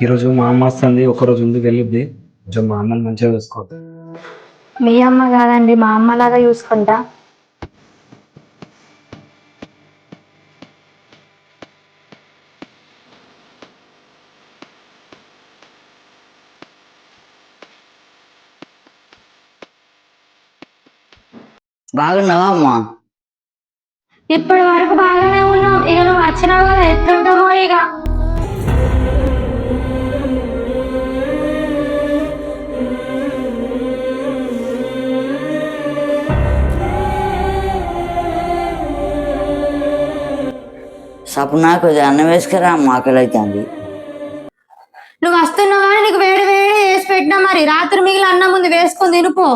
ఈరోజు మా అమ్మ వస్తుంది, ఒకరోజు ఉంది వెళ్ళిద్ది. కొంచెం మా అమ్మని మంచిగా చూసుకోవద్దు. మీ అమ్మ కాదండి, మా అమ్మలాగా చూసుకుంటా. బాగున్నావా అమ్మా? ఇప్పటి వరకు బాగానే ఉన్నాం, ఇక నువ్వు వచ్చినావు కదా ఎట్లుంటామో ఇక. సపనా కొద్దిగా అన్నం వేసుకురా అమ్మ, ఆకలి అవుతుంది. నువ్వు వస్తున్నావు కానీ నీకు వేడి వేడి వేసి పెట్టినా, మరి రాత్రి మిగిలిన అన్నం ముందు వేసుకొని తినిపో.